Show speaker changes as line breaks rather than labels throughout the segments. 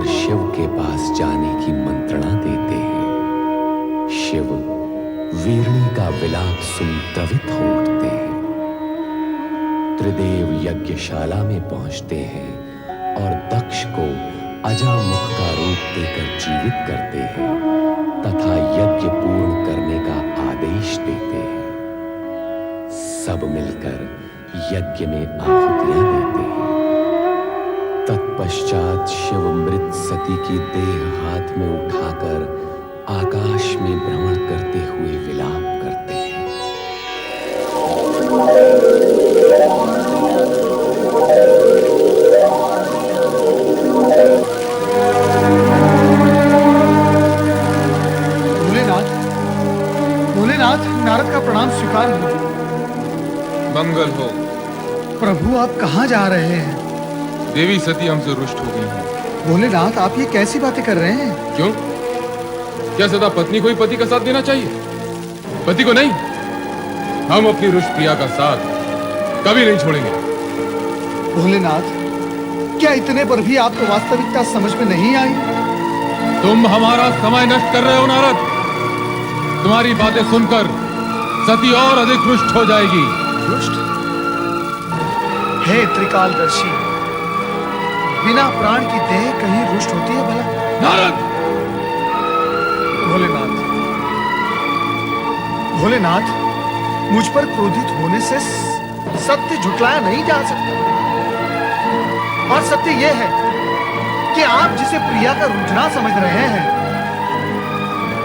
शिव के पास जाने की मंत्रणा देते हैं। शिव वीरणी का विलाप सुन द्रवित हो उठते हैं। त्रिदेव यज्ञशाला में पहुंचते हैं और दक्ष को अजामुख का रूप देकर जीवित करते हैं तथा यज्ञ पूर्ण करने का आदेश देते हैं। सब मिलकर यज्ञ में आहुतियां देते हैं। तत्पश्चात शिव मृत सती की देह हाथ में उठाकर आकाश में भ्रमण करते हुए विलाप करते हैं।
भोलेनाथ, नारद का प्रणाम स्वीकार हो।
मंगल हो।
प्रभु, आप कहाँ जा रहे हैं?
देवी सती हमसे रुष्ट हो गई है।
भोलेनाथ, आप ये कैसी बातें कर रहे हैं?
क्यों? क्या सदा पत्नी को ही पति का साथ देना चाहिए, पति को नहीं? हम अपनी रुष्ट प्रिया का साथ कभी नहीं छोड़ेंगे।
भोलेनाथ, क्या इतने पर भी आपको वास्तविकता समझ में नहीं आई?
तुम हमारा समय नष्ट कर रहे हो नारद। तुम्हारी बातें सुनकर सती और अधिक रुष्ट हो जाएगी।
रुष्ट? हे त्रिकालदर्शी, बिना प्राण की देह कहीं रुष्ट होती है भला?
नारद!
भोलेनाथ, मुझ पर क्रोधित होने से सत्य झुटलाया नहीं जा सकता। और सत्य यह है कि आप जिसे प्रिया का रुझान समझ रहे हैं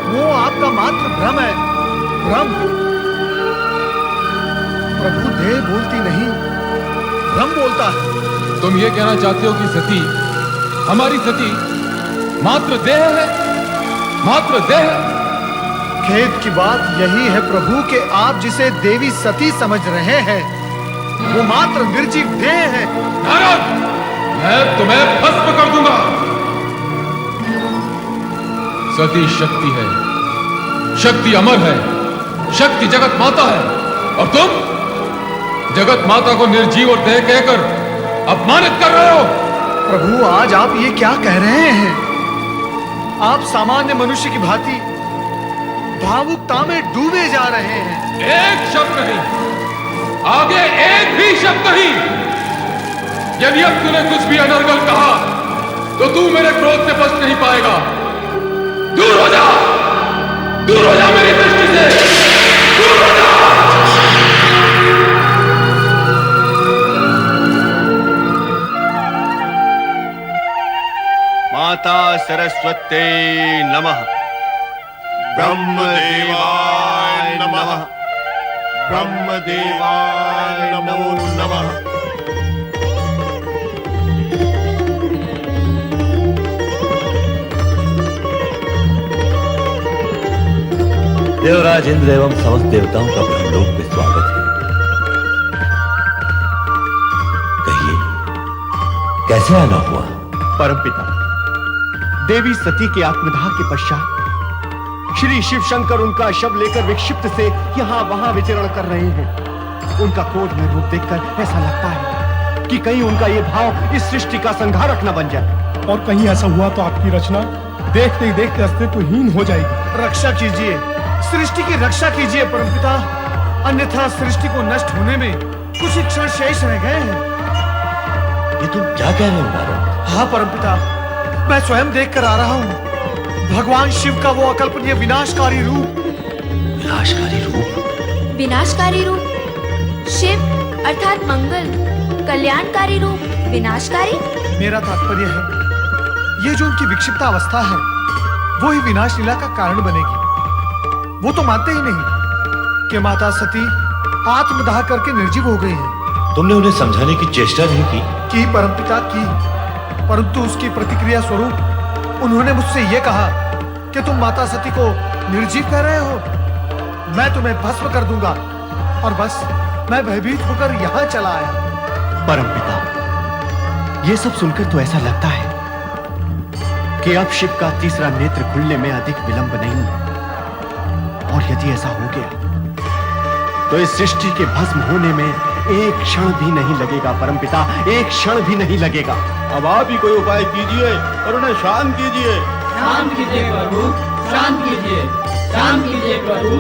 वो आपका मात्र भ्रम है। भ्रम। प्रभु देह बोलती नहीं, भ्रम बोलता है।
तुम ये कहना चाहते हो कि सती, हमारी सती मात्र देह है? मात्र देह?
खेद की बात यही है प्रभु कि आप जिसे देवी सती समझ रहे हैं वो मात्र निर्जीव देह है।
नारद, मैं तुम्हें भस्म कर दूंगा। सती शक्ति है, शक्ति अमर है, शक्ति जगत माता है, और तुम जगत माता को निर्जीव और देह कहकर अपमानित कर रहे हो।
प्रभु, आज आप ये क्या कह रहे हैं? आप सामान्य मनुष्य की भांति भावुकता में डूबे जा रहे हैं।
एक शब्द नहीं, आगे एक भी शब्द नहीं। यदि अब तूने कुछ भी अनर्गल कहा तो तू मेरे क्रोध से बच नहीं पाएगा। दूर हो जा, दूर हो जा मेरी दृष्टि से, दूर हो जा।
माता सरस्वते नमः। ब्रह्मदेवाय नमः। ब्रह्मदेवाय नमो नमः।
देवराज इंद्र एवं समस्त देवताओं का ब्रह्मलोक में स्वागत है। कहिए, कैसे आना हुआ?
परमपिता, देवी सती के आत्मदाह के पश्चात श्री शिव शंकर उनका शव लेकर विक्षिप्त से यहाँ वहां विचरण कर रहे हैं। उनका क्रोधमय रूप देखकर ऐसा लगता है कि कहीं उनका ये भाव इस सृष्टि का संहारक न बन जाए।
और कहीं ऐसा हुआ तो आपकी रचना देखते ही देखते अस्तित्वहीन हो जाएगी।
रक्षा कीजिए, सृष्टि की रक्षा कीजिए परमपिता, अन्यथा सृष्टि को नष्ट होने में कुछ ही क्षण शेष रह गए हैं।
ये तुम क्या कह रहे हो नारद?
हाँ परमपिता, मैं स्वयं देख कर आ रहा हूँ भगवान शिव का वो अकल्पनीय विनाशकारी रूप।
विनाशकारी रूप?
विनाशकारी रूप? शिव अर्थात मंगल, कल्याणकारी रूप विनाशकारी?
मेरा तात्पर्य है ये जो उनकी विक्षिप्त अवस्था है वो ही विनाश लीला का कारण बनेगी। वो तो मानते ही नहीं कि माता सती आत्मदाह करके निर्जीव हो गई है।
तुमने उन्हें समझाने की चेष्टा नहीं की?
परमपिता की, परंतु उसकी प्रतिक्रिया स्वरूप उन्होंने मुझसे यह कहा कि तुम माता सती को निर्जीव कह रहे हो, मैं तुम्हें भस्म कर दूंगा। और बस मैं भयभीत होकर यहां चला आया।
परमपिता, ये सब सुनकर तो ऐसा लगता है कि अब शिव का तीसरा नेत्र खुलने में अधिक विलंब नहीं है। और यदि ऐसा हो गया तो इस सृष्टि के भस्म होने में एक क्षण भी नहीं लगेगा परमपिता, एक क्षण भी नहीं लगेगा।
अब आप ही कोई उपाय कीजिए और उन्हें शांत कीजिए।
शांत कीजिए प्रभु, शांत कीजिए, शांत कीजिए प्रभु,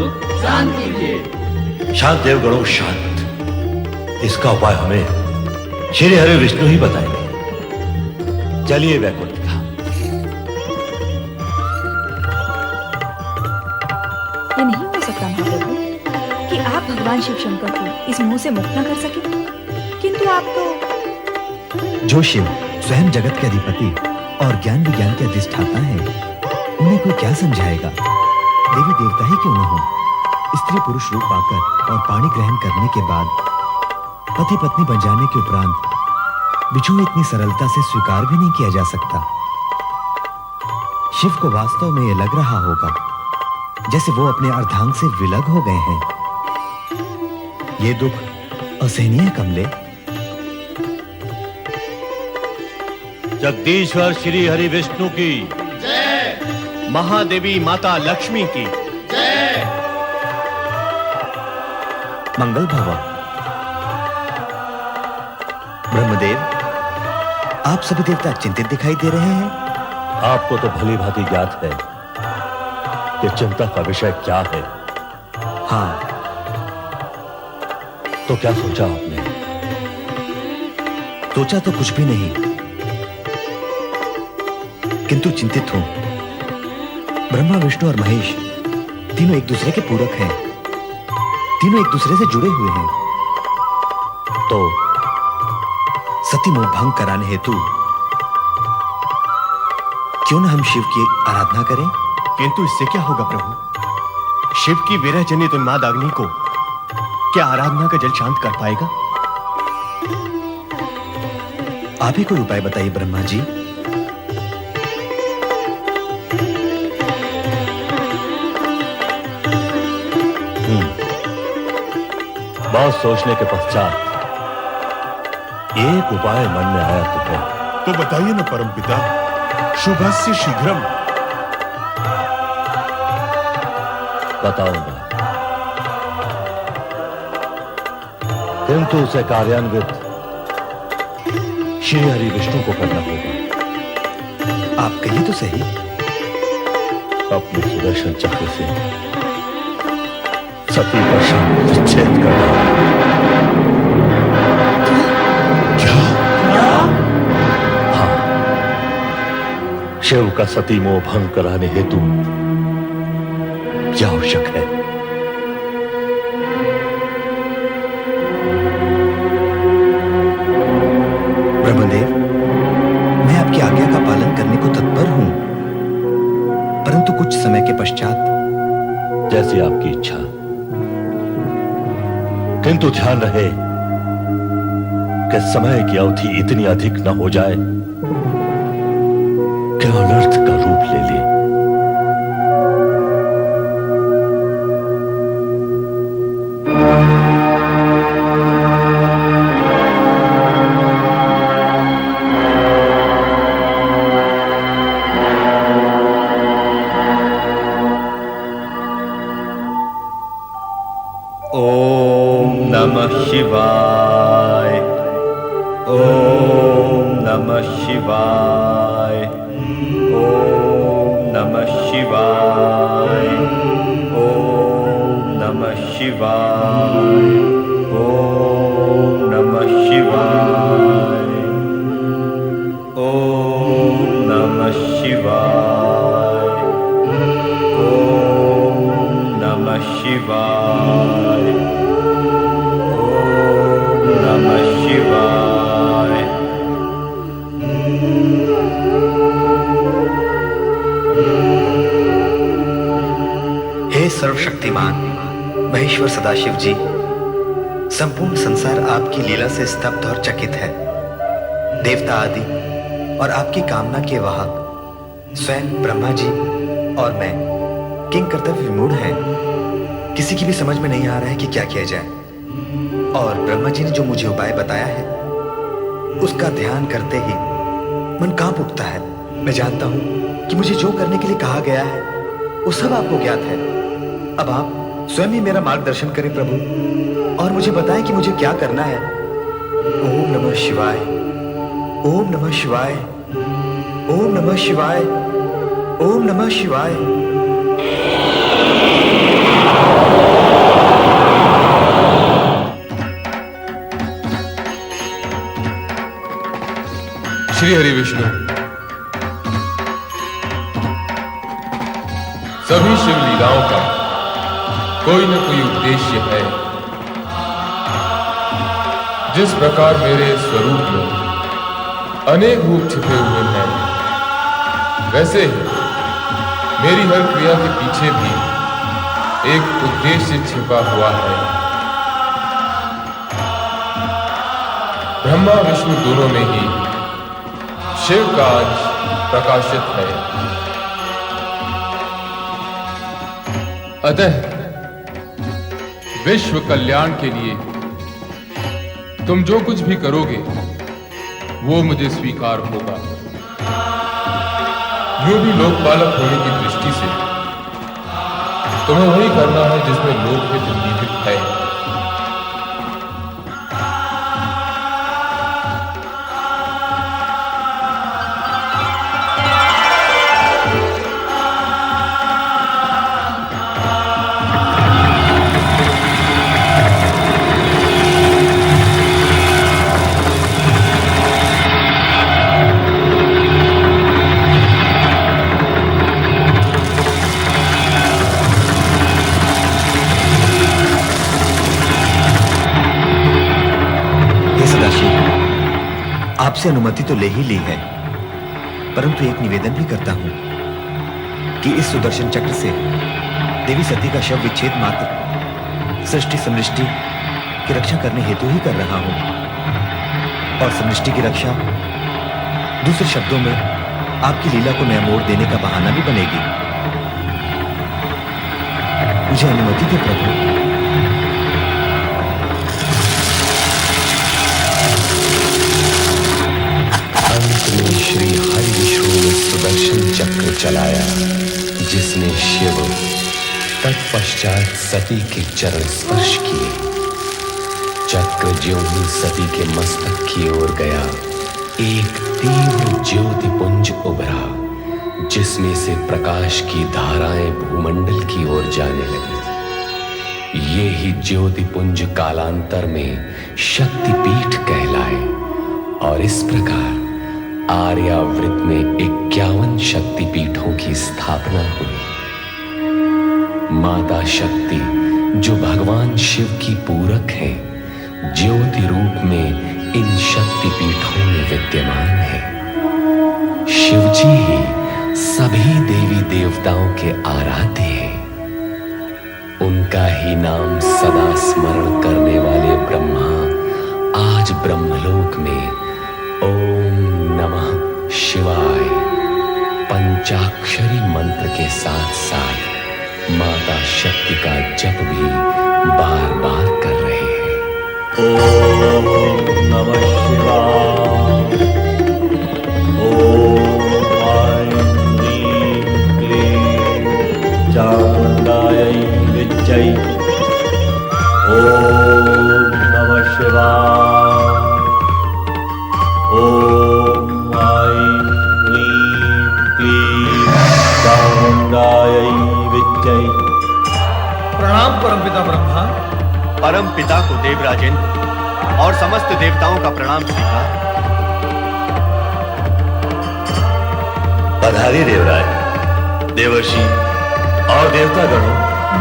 शांत कीजिए।
शांत देवगणों शांत। इसका उपाय हमें श्री हरि विष्णु ही बताएंगे। चलिए वैकुंठ का।
ये नहीं हो सकता महाप्रभु कि आप भगवान शिव शंकर को इस मोह से मुक्त न कर सके, किंतु आप तो।
जो शिव स्वयं जगत के अधिपति और ज्ञान विज्ञान के अधिष्ठाता है, उन्हें कोई क्या समझाएगा? देवी देवता ही क्यों न हो, स्त्री पुरुष रूप पाकर और पाणी ग्रहण करने के बाद पति पत्नी बन जाने के उपरांत बिछोह इतनी सरलता से स्वीकार भी नहीं किया जा सकता। शिव को वास्तव में यह लग रहा होगा जैसे वो अपने अर्धांग से विलग हो गए हैं। ये दुख असहनीय कमले।
जगदीश्वर श्री हरि विष्णु की
जय। महादेवी माता लक्ष्मी की
जय।
मंगल भव। ब्रह्मदेव, आप सभी देवता चिंतित दिखाई दे रहे हैं।
आपको तो भली भांति ज्ञात है कि चिंता का विषय क्या है।
हाँ,
तो क्या सोचा आपने?
सोचा तो कुछ भी नहीं, किंतु चिंतित हूं। ब्रह्मा विष्णु और महेश तीनों एक दूसरे के पूरक हैं, तीनों एक दूसरे से जुड़े हुए हैं।
तो
सती मोह भंग कराने हेतु क्यों न हम शिव की आराधना करें?
किंतु इससे क्या होगा प्रभु? शिव की विरह जनित उन्माद अग्नि को क्या आराधना का जल शांत कर पाएगा?
आप ही कोई उपाय बताइए ब्रह्मा जी।
बहुत सोचने के पश्चात एक उपाय मन में आया तुम्हें।
तो बताइए ना परमपिता, शुभस्य शीघ्रम।
बताऊंगा, किंतु उसे कार्यान्वित श्री हरि विष्णु को करना होगा।
आप कहिए तो सही।
अपने सुदर्शन चक्र से सती का शांत विच्छेद करना। हाँ, शिव का सती मोह भंग कराने हेतु क्या आवश्यक है?
ब्रह्मदेव, मैं आपकी आज्ञा का पालन करने को तत्पर हूं, परंतु कुछ समय के पश्चात।
जैसी आपकी इच्छा, किंतु ध्यान रहे कि समय की अवधि इतनी अधिक न हो जाए कि अनर्थ का रूप ले ले।
ओम नमः शिवाय। ओम नमः शिवाय। ओम नमः शिवाय। ओम नमः शिवाय। ओम नमः शिवाय। ओम नमः शिवाय। ओम नमः शिवाय। ओम नमः शिवाय।
हे सर्वशक्तिमान महेश्वर सदाशिव जी, संपूर्ण संसार आपकी लीला से स्तब्ध और चकित है। देवता आदि और आपकी कामना के वाहक स्वयं ब्रह्मा जी और मैं किंग कर्तव्य विमूढ़ हैं। किसी की भी समझ में नहीं आ रहा है कि क्या किया जाए। और ब्रह्मा जी ने जो मुझे उपाय बताया है उसका ध्यान करते ही मन कांप उठता है। मैं जानता हूं कि मुझे जो करने के लिए कहा गया है वो सब आपको ज्ञात है। अब आप स्वयं ही मेरा मार्गदर्शन करें प्रभु और मुझे बताएं कि मुझे क्या करना है। ओम नमः शिवाय, ओम नमः शिवाय, ओम नमः शिवाय, ओम नमः शिवाय।
श्री हरि विष्णु, सभी शिव लीलाओं का कोई न कोई उद्देश्य है। जिस प्रकार मेरे स्वरूप में अनेक रूप छिपे हुए हैं, वैसे ही मेरी हर क्रिया के पीछे भी एक उद्देश्य छिपा हुआ है। ब्रह्मा विष्णु दोनों में ही शिव का अंश प्रकाशित है। अतः विश्व कल्याण के लिए तुम जो कुछ भी करोगे वो मुझे स्वीकार होगा। यूं भी लोकपालक होने की दृष्टि से तुम्हें वही करना है जिसमें लोकहित निहित है।
आपसे अनुमति तो ले ही ली है, परंतु एक निवेदन भी करता हूं कि इस सुदर्शन चक्र से देवी सती का शव विच्छेद मात्र सृष्टि समृष्टि की रक्षा करने हेतु ही कर रहा हूं, और समृष्टि की रक्षा दूसरे शब्दों में आपकी लीला को नया मोड़ देने का बहाना भी बनेगी। मुझे अनुमति दे प्रभु।
अंत में श्री हरि विष्णु ने सुदर्शन चक्र चलाया, जिसने शिव तत्पश्चात सती के चरण स्पर्श किए। चक्र ज्यों ही सती के मस्तक की ओर गया, एक तीव्र ज्योति पुंज उभरा, जिसमें से प्रकाश की धाराएं भूमंडल की ओर जाने लगी। ये ही ज्योति पुंज कालांतर में शक्तिपीठ कहलाए, और इस प्रकार आर्यावृत में 51 शक्तिपीठों की स्थापना हुई। माता शक्ति, जो भगवान शिव की पूरक है, ज्योति रूप में इन शक्तिपीठों में विद्यमान है। शिवजी ही सभी देवी देवताओं के आराध्य हैं। उनका ही नाम सदा स्मरण करने वाले ब्रह्मा आज ब्रह्मलोक में ओम नमः शिवाय पंचाक्षरी मंत्र के साथ साथ माता शक्ति का जप भी बार बार कर रहे हैं।
ओम नमः शिवाय, ओम ऐं ह्रीं क्लीं चामुण्डायै विद्महे, ओम नमः शिवाय, ओम ऐं ह्रीं क्लीं चामुण्डायै विद्महे।
प्रणाम परमपिता ब्रह्मा।
परम पिता को देवराजेंद्र और समस्त देवताओं का प्रणाम स्वीकार।
पधारी देवराज, देवर्षि और देवतागणों।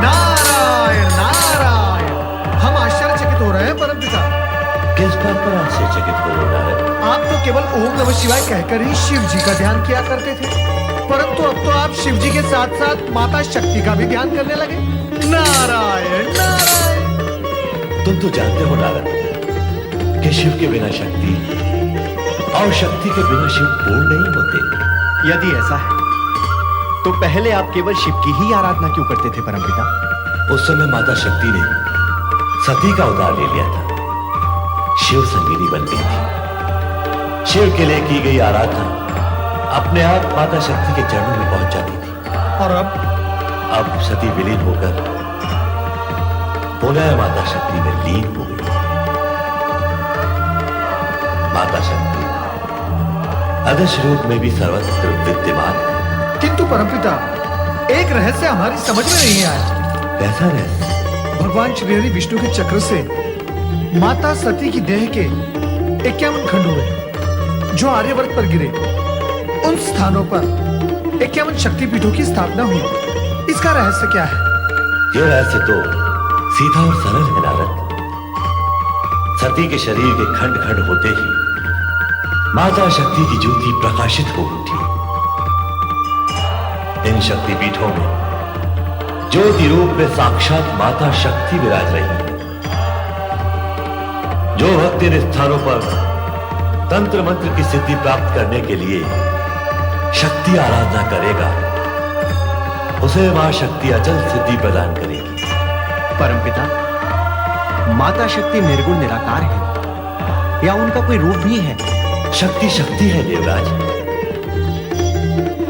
नारायण नारायण, हम आश्चर्यचकित हो रहे हैं परमपिता।
किस बात पर आश्चर्यचकित हो रहा है?
आप तो केवल ओम नमः शिवाय कहकर ही शिव जी का ध्यान किया करते थे, परंतु अब तो आप शिव जी के साथ साथ माता शक्ति का भी ध्यान करने लगे। नारायण नारायण।
तुम तो जानते हो नारद कि शिव के बिना शक्ति और शक्ति के बिना शिव पूर्ण नहीं होते।
यदि ऐसा है तो पहले आप केवल शिव की ही आराधना क्यों करते थे परमपिता?
उस समय माता शक्ति ने सती का अवतार ले लिया था, शिव संगिनी बन गई थी। शिव के लिए की गई आराधना अपने आप माता शक्ति के चरणों में पहुंच जाती थी।
और अब
सती विलीन होकर पुनः माता शक्ति में लीन हो गई। माता शक्ति अदृश रूप में भी सर्वत्र विद्यमान है।
किंतु परमपिता, एक रहस्य हमारी समझ में नहीं आया।
कैसा रहस्य?
भगवान श्री हरि विष्णु के चक्र से माता सती की देह के 51 खंड हुए जो आर्यवर्त पर गिरे। उन स्थानों पर 51 शक्तिपीठों की स्थापना हुई। इसका रहस्य क्या है?
यह रहस्य तो सीधा और सरल है नारद। सती के शरीर के खंड खंड होते ही माता शक्ति की ज्योति प्रकाशित हो उठी। इन शक्तिपीठों में ज्योति रूप में साक्षात माता शक्ति विराज रही है। जो भक्त इन स्थानों पर तंत्र मंत्र की सिद्धि प्राप्त करने के लिए शक्ति आराधना करेगा, उसे मां शक्ति अचल सिद्धि प्रदान करेगी।
परमपिता, माता शक्ति निर्गुण निराकार है या उनका कोई रूप भी है?
शक्ति शक्ति है देवराज।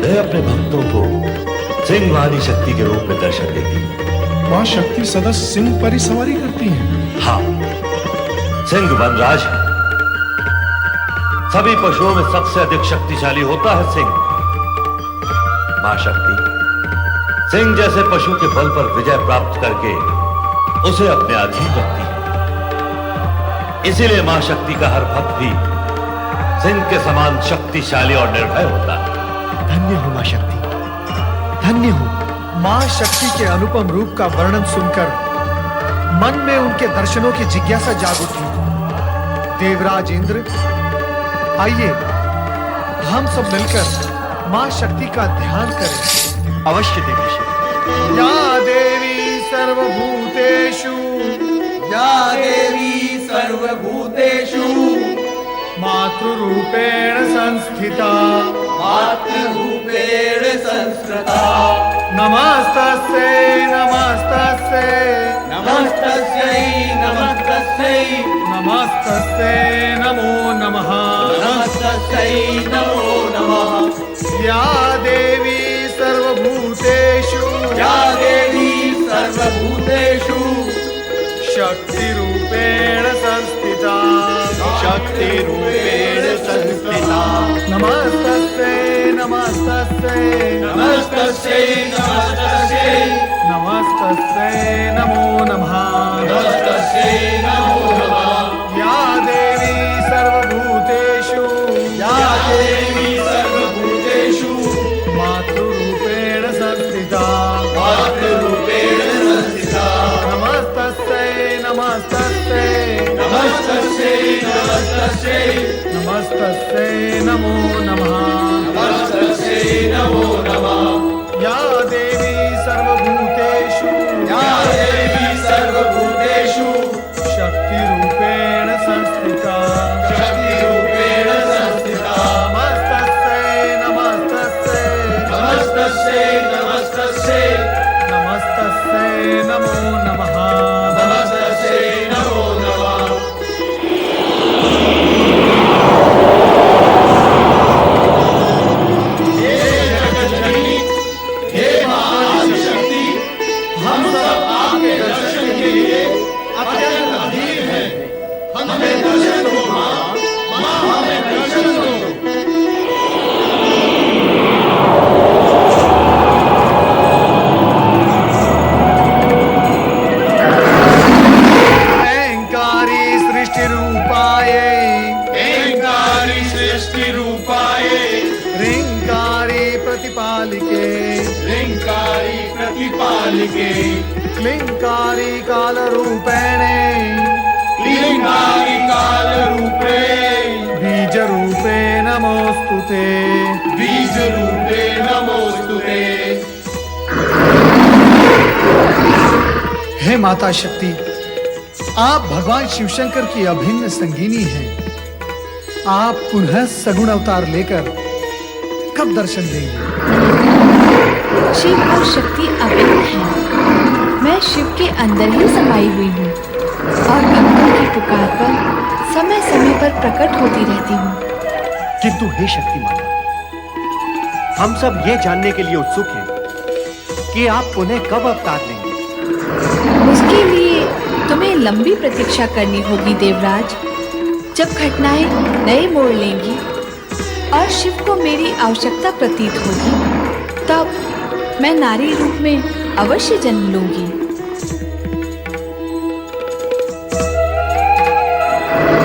वह अपने भक्तों को सिंह वाली शक्ति के रूप में दर्शन देती है।
मां शक्ति सदा सिंह पर ही सवारी करती है।
हाँ, सिंह वनराज है। सभी पशुओं में सबसे अधिक शक्तिशाली होता है सिंह। मां शक्ति सिंह जैसे पशु के बल पर विजय प्राप्त करके उसे अपने अधीन रखती है। इसीलिए मां शक्ति का हर भक्त भी सिंह के समान शक्तिशाली और निर्भय होता है।
धन्य हो मां शक्ति, धन्य हो।
मां शक्ति के अनुपम रूप का वर्णन सुनकर मन में उनके दर्शनों की जिज्ञासा जाग उठी। देवराज इंद्र, आइए हम सब मिलकर मां शक्ति का ध्यान करें।
अवश्य देवी।
या देवी सर्वभूतेषु,
या देवी सर्वभूतेषु
मातृरूपेण संस्थिता,
मातृरूपेण संस्कृता।
नमस्तस्यै नमस्तस्यै
नमस्तस्यै नमस्तस्यै
नमस्तस्यै नमो नमः।
नमस्तस्यै नमो नमः।
या देवी सर्वभूतेषु,
या देवी सर्वभूतेषु
शक्तिरूपेण संस्थिता,
शक्तिरूपेण संस्थिता।
नमस्तस्यै नमस्तस्यै
नमस्तस्यै नमस्तस्यै
नमस्तस्यै नमो नमः।
नमस्तस्यै नमो नमः।
या देवी सर्वभूतेषु,
या देवी सर्वभूतेषु
मातृरूपेण संस्थिता,
मातृरूपेण संस्थिता।
नमस्तस्यै नमस्तस्यै
नमस्तस्यै नमस्तस्यै
नमस्तस्यै नमो नमः।
नमस्तस्यै नमो नमः।
या देवी सर्वभूतेषु,
या देवी सर्वभूतेषु
शक्तिरूपेण संस्थिता,
शक्तिरूपेण संस्थिता।
नमस्तस्यै नमस्तस्यै
नमस्तस्यै नमस्तस्यै
नमस्तस्यै नमो नमः।
नमस्तस्यै नमो नमः। हे जगज्जननी, हे महाशक्ति, हम सब आपके दर्शन के लिए अत्यंत अधीर हैं। हमें दर्शन दो माँ, माँ हमें दर्शन दो।
ह्रींकारी सृष्टिरूपायै,
ह्रींकारी सृष्टिरूपायै,
ह्रींकारी प्रतिपालिके,
ह्रींकारी प्रतिपालिके,
क्लींकारी कालरूपेणे,
क्लींकारी कालरूपे,
बीजरूपे नमोस्तुते।
बीजरूपे नमोस्तुते।
हे माता शक्ति, आप भगवान शिवशंकर की अभिन्न संगिनी हैं। आप पुनः सगुण अवतार लेकर कब दर्शन देंगे?
शिव और शक्ति अभिन्न है। मैं शिव के अंदर ही समाई हुई हूँ और भक्तों की पुकार पर समय समय पर प्रकट होती रहती हूँ।
किंतु हे शक्ति माता, हम सब ये जानने के लिए उत्सुक हैं कि आप पुनः कब अवतार लेंगे।
उसके लिए लंबी प्रतीक्षा करनी होगी देवराज। जब घटनाएं नए मोड़ लेंगी और शिव को मेरी आवश्यकता प्रतीत होगी, तब मैं नारी रूप में अवश्य जन्म लूंगी।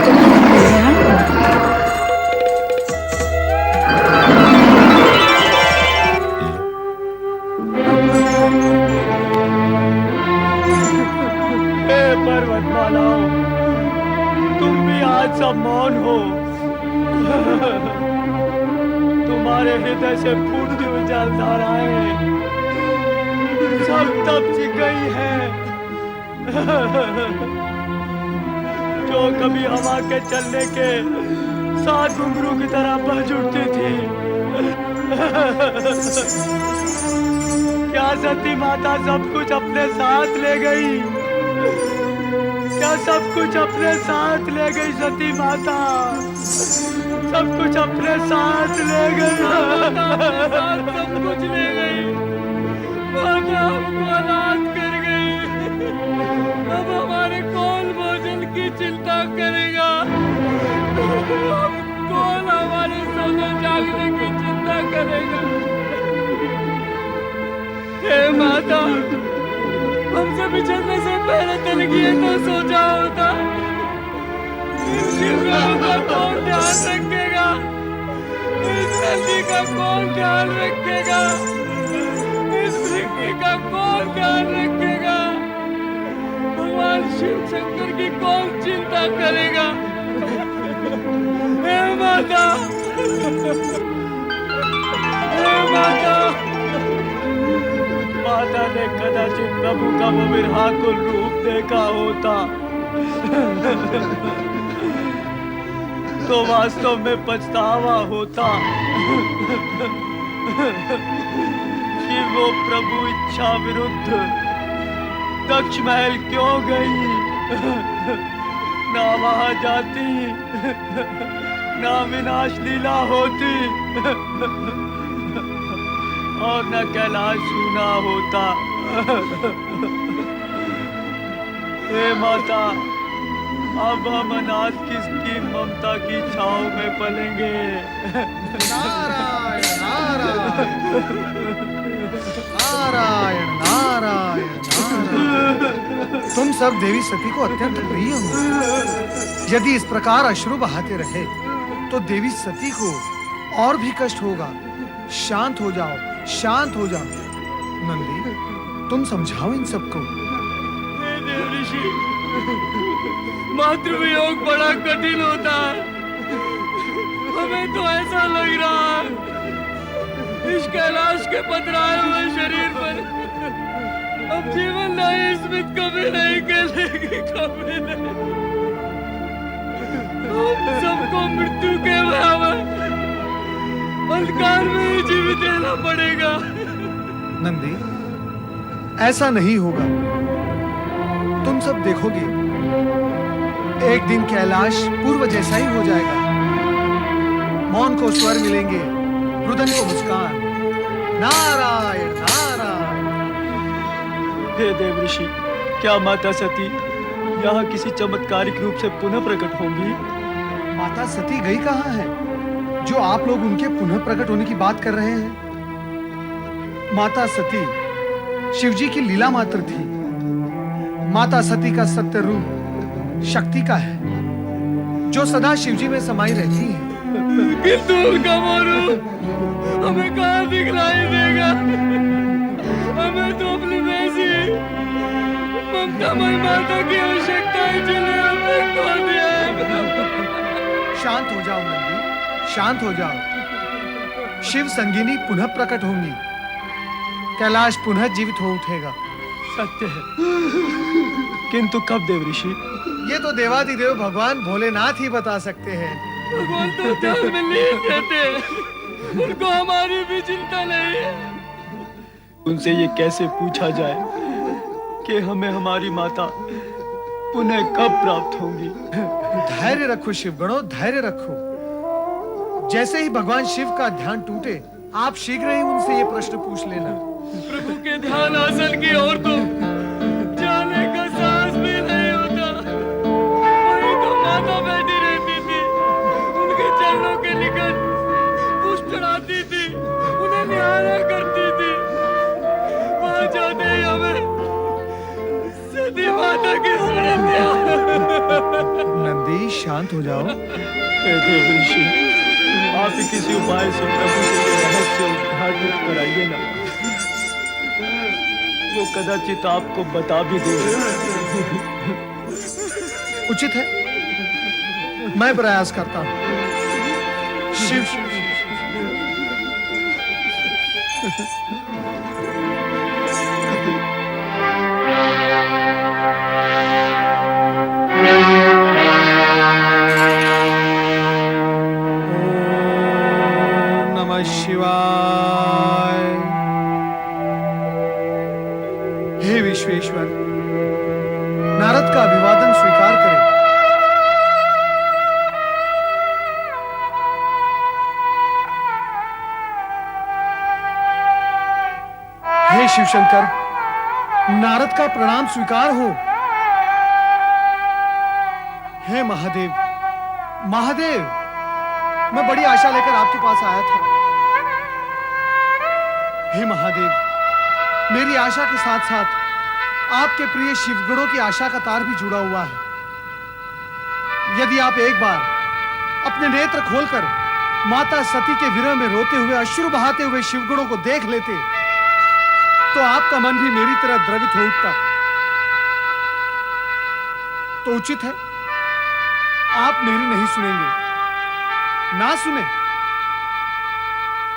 तुम्हारा कल्याण
हे पर्वतमालाओं, तुम भी आज सब मौन हो। तुम्हारे हृदय से फूटती हुई जलधाराएं सब तप सी गई हैं, जो कभी हवा के चलने के साथ घुंघरू की तरह बज उठती थी। क्या सती माता सब कुछ अपने साथ ले गई? क्या सब कुछ अपने साथ ले गई सती माता? सब कुछ अपने साथ ले गई। सब कुछ ले गई। माता हमको अनाथ कर गई। अब हमारे कौन भोजन की चिंता करेगा? अब कौन हमारे सोने जागने की चिंता करेगा? हे माता, हमसे बिछड़ने से पहले तलगिए तो सोचा होता। इस शिवलिंग का कौन ध्यान रखेगा? इस नदी का कौन ध्यान रखेगा? इस पृथ्वी का कौन ध्यान रखेगा? भगवान शिव शंकर की कौन चिंता करेगा? हे माता, हे माता, माता ने कदाचित प्रभु का वो विरहाकुल रूप देखा होता तो वास्तव में पछतावा होता कि वो प्रभु इच्छा विरुद्ध दक्ष महल क्यों गई। ना वहां जाती, ना विनाश लीला होती और न कैलाश सूना होता। हे माता, अब हम अनाथ किसकी ममता की छांव में पलेंगे।
नारायण नारायण नारायण नारायण नारायण। तुम सब देवी सती को अत्यंत प्रिय हो। यदि इस प्रकार अश्रु बहाते रहे तो देवी सती को और भी कष्ट होगा। शांत हो जाओ, शांत हो जाओ। नंदी, तुम समझाओ इन सबको।
हे देव ऋषि, मातृवियोग बड़ा कठिन होता है। हमें तो ऐसा लग रहा है इस कैलाश के पथराए हुए शरीर पर अब जीवन नहीं, स्मित कभी नहीं खेलेगी, कभी नहीं। हम सबको मृत्यु के भयावह अंधकार में ही जीवित रहना पड़ेगा।
नंदी, ऐसा नहीं होगा। तुम सब देखोगे, एक दिन कैलाश पूर्व जैसा ही हो जाएगा। मौन को स्वर मिलेंगे, रुदन को मुस्कान। नारायण नारायण।
हे देव ऋषि, क्या माता सती यहाँ किसी चमत्कारिक रूप से पुनः प्रकट होंगी?
माता सती गई कहाँ है जो आप लोग उनके पुनः प्रकट होने की बात कर रहे हैं? माता सती शिवजी की लीला मात्र थी। माता सती का सत्य रूप शक्ति का है जो सदा शिवजी में समाई रहती है।
किंतु उनका वो रूप हमें कहाँ दिखलाई देगा? हमें तो अपनी वैसी ममतामय माता की आवश्यकता है जिन्हें हमने खो दिया है।
शांत हो जाओ नंदी, शांत हो जाओ। शिव संगिनी पुनः प्रकट होंगी। कैलाश पुनः जीवित हो उठेगा।
सत्य है, किंतु कब देव ऋषि?
ये तो देवादिदेव भगवान भोलेनाथ ही बता सकते हैं।
भगवान तो ध्यान में लीन रहते हैं, उनको हमारी भी चिंता नहीं है। उनसे ये कैसे पूछा जाए कि हमें हमारी माता पुनः कब प्राप्त होंगी?
धैर्य रखो शिवगणों, धैर्य रखो। जैसे ही भगवान शिव का ध्यान टूटे, आप शीघ्र ही उनसे ये प्रश्न पूछ लेना।
प्रभु के ध्यान आसन की ओर तो जाने का साहस भी नहीं होता।
शांत हो जाओ।
हे देव ऋषि, आप ही किसी उपाय से प्रभु से ये रहस्य उद्घाटित कराइए ना। वो कदाचित आपको बता भी दे।
उचित है, मैं प्रयास करता हूं। शिव शिव शिवाय। हे विश्वेश्वर, नारद का अभिवादन स्वीकार करें। हे शिवशंकर, नारद का प्रणाम स्वीकार हो। हे महादेव, महादेव, मैं बड़ी आशा लेकर आपके पास आया था। हे महादेव, मेरी आशा के साथ साथ आपके प्रिय शिवगणों की आशा का तार भी जुड़ा हुआ है। यदि आप एक बार अपने नेत्र खोलकर माता सती के विरह में रोते हुए, अश्रु बहाते हुए शिवगणों को देख लेते, तो आपका मन भी मेरी तरह द्रवित हो उठता। तो उचित है, आप मेरी नहीं सुनेंगे, ना सुने,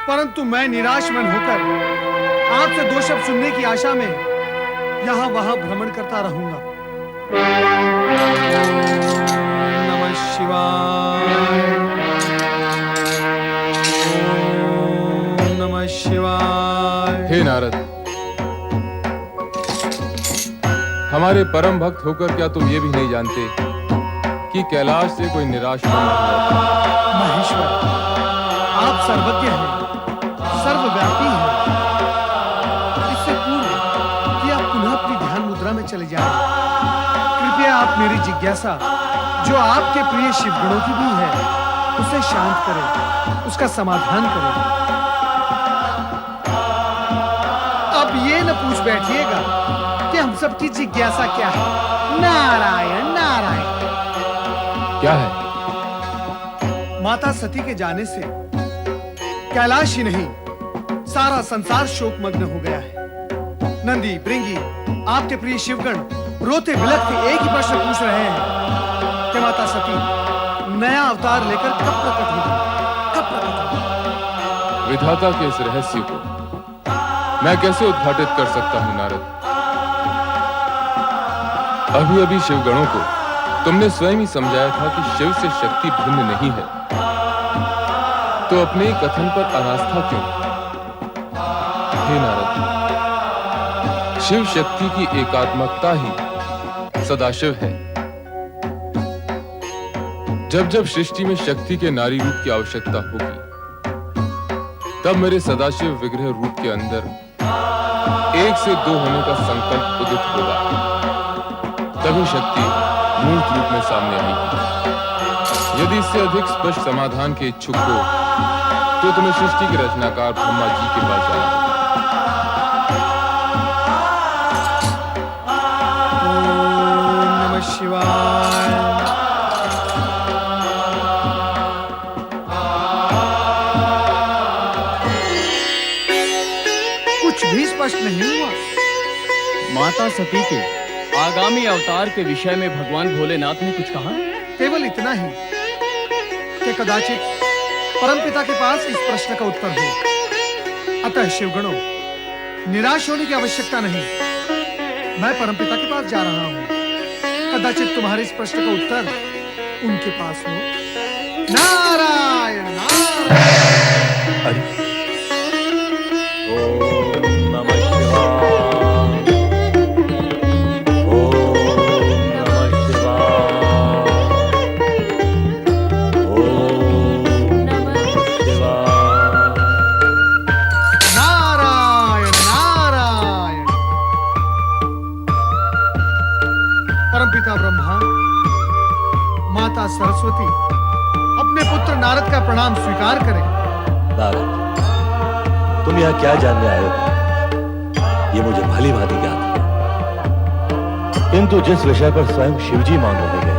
परंतु मैं निराश मन होकर आपसे दो शब्द सुनने की आशा में यहां वहां भ्रमण करता रहूंगा। नमः शिवाय, ओम नमः शिवाय।
हे नारद, हमारे परम भक्त होकर क्या तुम ये भी नहीं जानते कि कैलाश से कोई निराश मन नहीं होता?
महेश्वर, आप सर्वज्ञ हैं, सर्वव्यापी हैं। इससे पूर्व कि आप पुनः अपनी ध्यान मुद्रा में चले जाएं, कृपया आप मेरी जिज्ञासा, जो आपके प्रिय शिवगणों की भी है, उसे शांत करें, उसका समाधान करें। अब ये न पूछ बैठिएगा कि हम सबकी जिज्ञासा क्या है। नारायण नारायण।
क्या है?
माता सती के जाने से कैलाश ही नहीं, सारा संसार शोकमग्न हो गया है। नंदी, भृंगी, आपके प्रिय शिवगण रोते बिलखते एक ही प्रश्न पूछ रहे हैं कि माता सती नया अवतार लेकर कब प्रकट होगी, कब प्रकट होगी?
विधाता के इस रहस्य को मैं कैसे उद्घाटित कर सकता हूं नारद? अभी अभी शिवगणों को तुमने स्वयं ही समझाया था कि शिव से शक्ति भिन्न नहीं है, तो अपने ही कथन पर अनास्था क्यों? हे नारद, शिव शक्ति की एकात्मकता ही सदाशिव है। जब जब सृष्टि में शक्ति के नारी रूप की आवश्यकता होगी, तब मेरे सदाशिव विग्रह रूप के अंदर एक से दो होने का संकल्प उदित होगा, तभी शक्ति मूर्त रूप में सामने आएगी। यदि इससे अधिक स्पष्ट समाधान के इच्छुक हो, तो तुम्हें सृष्टि के रचनाकार ब्रह्मा जी के पास जाना होगा।
ओम नमः शिवाय। कुछ भी स्पष्ट नहीं हुआ।
माता सती के आगामी अवतार के विषय में भगवान भोलेनाथ ने कुछ कहा?
केवल इतना ही कि कदाचित परमपिता के पास इस प्रश्न का उत्तर हो। अतः शिवगणों, निराश होने की आवश्यकता नहीं। मैं परमपिता के पास जा रहा हूं। कदाचित तुम्हारे इस प्रश्न का उत्तर उनके पास हो। नारायण नारायण।
अरे ओम नमः शिवाय, ओम नमः शिवाय, ओम नमः शिवाय।
नारायण नारायण। परमपिता ब्रह्मा, माता सरस्वती, अपने पुत्र नारद का प्रणाम स्वीकार करें।
नारद, तुम यहाँ क्या जानने आए हो, ये मुझे भली भांति ज्ञात है। किंतु जिस विषय पर स्वयं शिवजी मान रहे गए,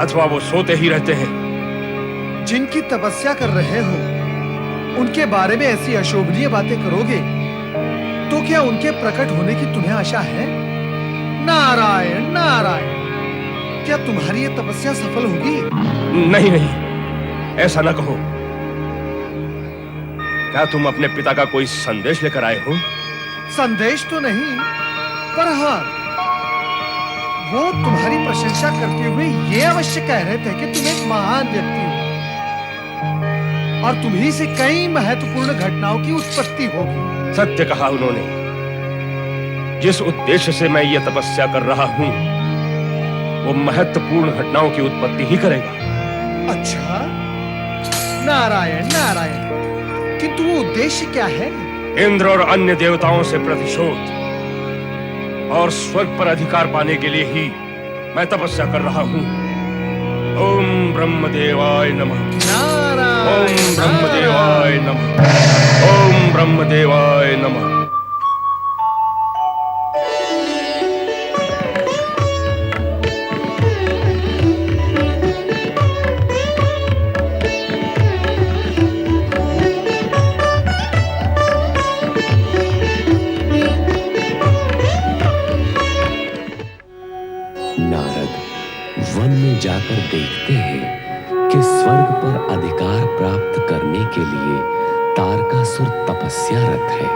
अथवा वो सोते ही रहते हैं?
जिनकी तपस्या कर रहे हो उनके बारे में ऐसी अशोभनीय बातें करोगे तो क्या उनके प्रकट होने की तुम्हें आशा है? नारायण नारायण, क्या तुम्हारी ये तपस्या सफल होगी?
नहीं नहीं, ऐसा ना कहो। क्या तुम अपने पिता का कोई संदेश लेकर आए हो?
संदेश तो नहीं, पर हाँ, वो तुम्हारी प्रशंसा करते हुए ये अवश्य कह रहे थे कि तुम एक महान व्यक्ति हो और तुम्ही से कई महत्वपूर्ण घटनाओं की उत्पत्ति होगी।
सत्य कहा उन्होंने। जिस उद्देश्य से मैं ये तपस्या कर रहा हूं वो महत्वपूर्ण घटनाओं की उत्पत्ति ही करेगा।
अच्छा, नारायण नारायण, किंतु वो उद्देश्य क्या है?
इंद्र और अन्य देवताओं से प्रतिशोध और स्वर्ग पर अधिकार पाने के लिए ही मैं तपस्या कर रहा हूं। ओम ब्रह्मदेवाय नमः। ओम ब्रह्मदेवाय नमः। ओम ब्रह्मदेवाय नमः।
वन में जाकर देखते हैं कि स्वर्ग पर अधिकार प्राप्त करने के लिए तारकासुर तपस्यारत है।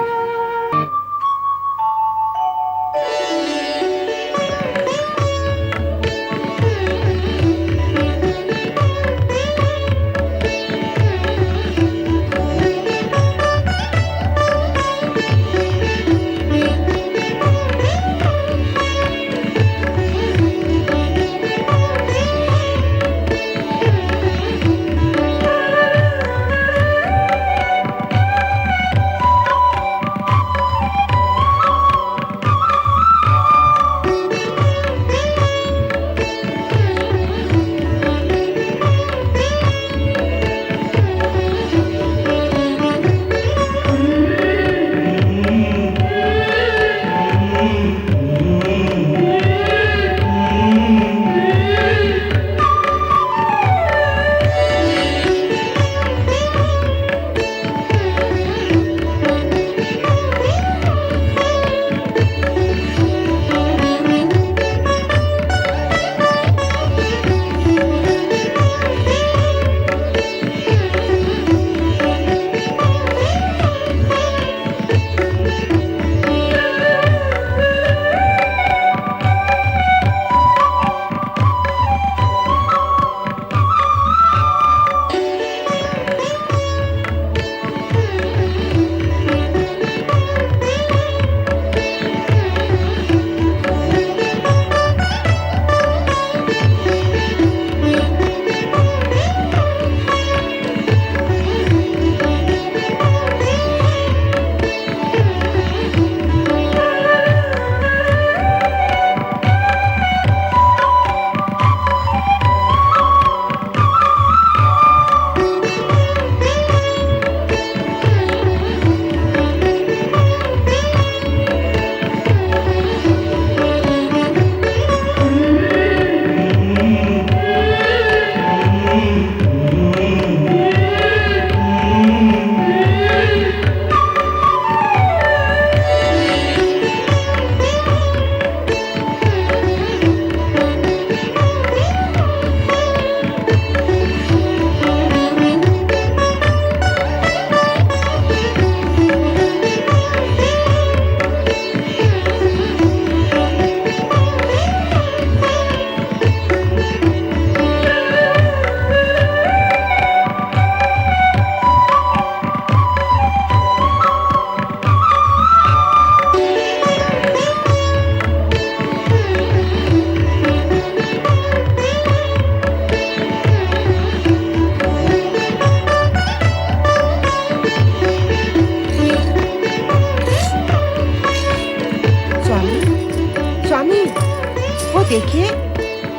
देखिए,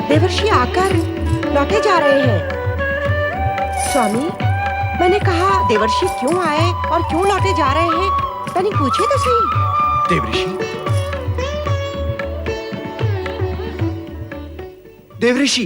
देवर्षि आकर लौटे जा रहे हैं। स्वामी, मैंने कहा देवर्षि क्यों आए और क्यों लौटे जा रहे हैं, तनी पूछे तो सही।
देवर्षि, देवर्षि,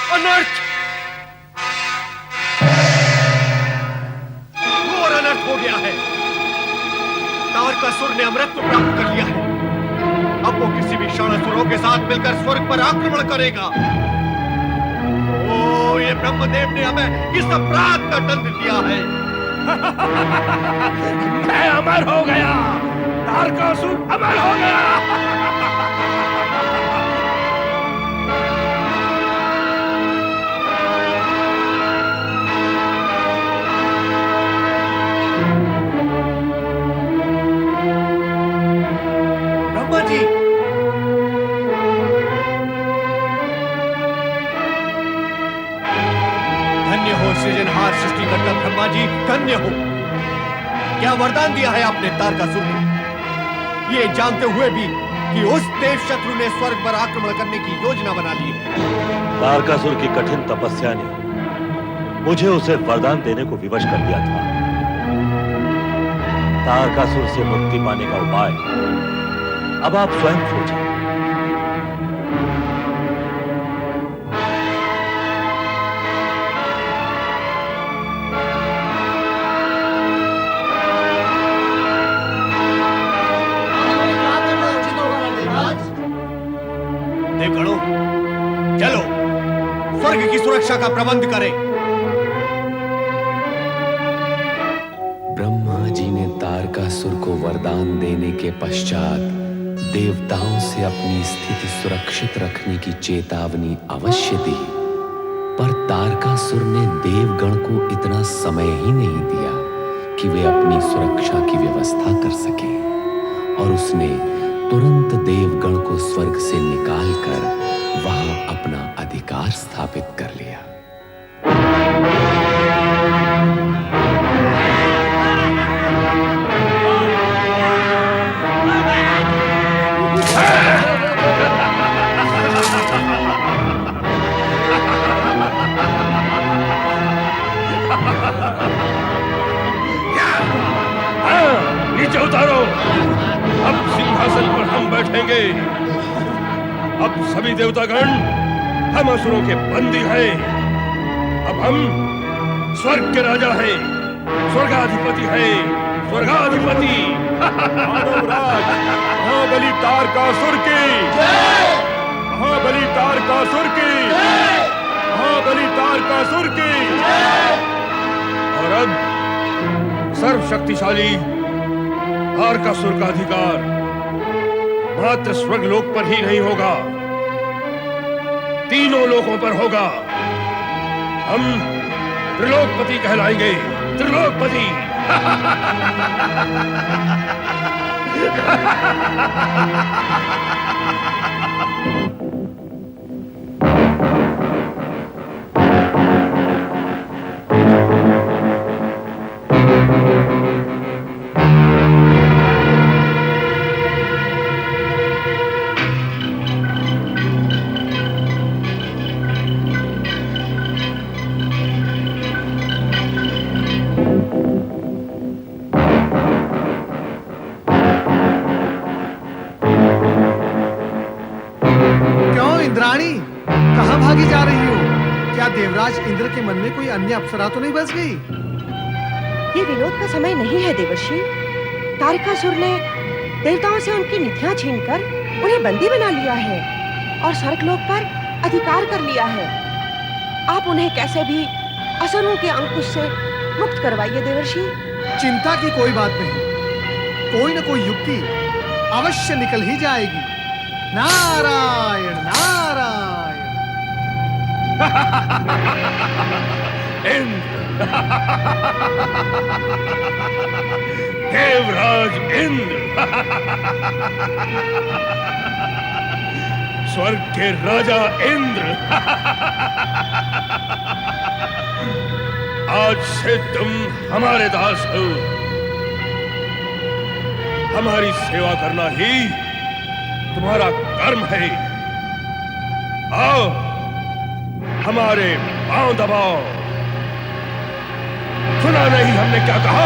अनर्थ, घोर अनर्थ हो गया है। तारकासुर ने अमृत प्राप्त कर लिया है। अब वो किसी भी क्षण असुरों के साथ मिलकर स्वर्ग पर आक्रमण करेगा। ओ, ये ब्रह्मदेव ने हमें इस अपराध का दंड दिया है।
मैं अमर हो गया, तारकासुर अमर हो गया।
धन्य हो सृजनहार सृष्टिकर्ता ब्रह्मा जी, धन्य हो। क्या वरदान दिया है आपने तारकासुर को, ये जानते हुए भी कि उस देव शत्रु ने स्वर्ग पर आक्रमण करने की योजना बना ली है।
तारकासुर की कठिन तपस्या ने मुझे उसे वरदान देने को विवश कर दिया था। तारकासुर से मुक्ति पाने का उपाय अब आप स्वयं सोचें।
देवगणों, चलो स्वर्ग की सुरक्षा का प्रबंध करें।
ब्रह्मा जी ने तारकासुर को वरदान देने के पश्चात देवताओं से अपनी स्थिति सुरक्षित रखने की चेतावनी अवश्य दी, पर तारकासुर ने देवगण को इतना समय ही नहीं दिया कि वे अपनी सुरक्षा की व्यवस्था कर सके, और उसने तुरंत देवगण को स्वर्ग से निकालकर वहां अपना अधिकार स्थापित कर लिया।
नीचे उतारो, अब सिंहासन पर हम बैठेंगे। अब सभी देवतागण हम असुरों के बंदी हैं। अब हम स्वर्ग के राजा हैं, स्वर्गाधिपति हैं, स्वर्गाधिपति।
महाबली तारकासुर की जय, महाबली तारकासुर की जय, महाबली तारकासुर की जय।
और अब सर्वशक्तिशाली तारकासुर का अधिकार मात्र स्वर्गलोक पर ही नहीं होगा, तीनों लोकों पर होगा। हम त्रिलोकपति कहलाएंगे, त्रिलोकपति।
इंद्राणी, कहां भागी जा रही हो? क्या देवराज इंद्र के मन में कोई अन्य अप्सरा तो नहीं बस गई?
ये विनोद का समय नहीं है देवर्षि। तारकासुर ने देवताओं से उनकी निधियां छीनकर उन्हें बंदी बना लिया है और स्वर्गलोक पर अधिकार कर लिया है। आप उन्हें कैसे भी असुरों के अंकुश से मुक्त करवाइए देवर्षि।
चिंता की कोई बात नहीं, कोई न कोई युक्ति अवश्य निकल ही जाएगी। नारायण नारायण।
देवराज इंद्र, स्वर्ग के राजा इंद्र, आज से तुम हमारे दास हो। हमारी सेवा करना ही तुम्हारा कर्म है। आओ, हमारे पांव दबाओ। सुना नहीं हमने क्या कहा?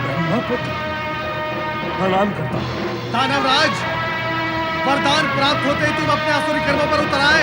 ब्रह्मपुत्र प्रणाम करता हूं।
दानवराज, वरदान प्राप्त होते ही तुम अपने आसुरी कर्मों पर उतर आए।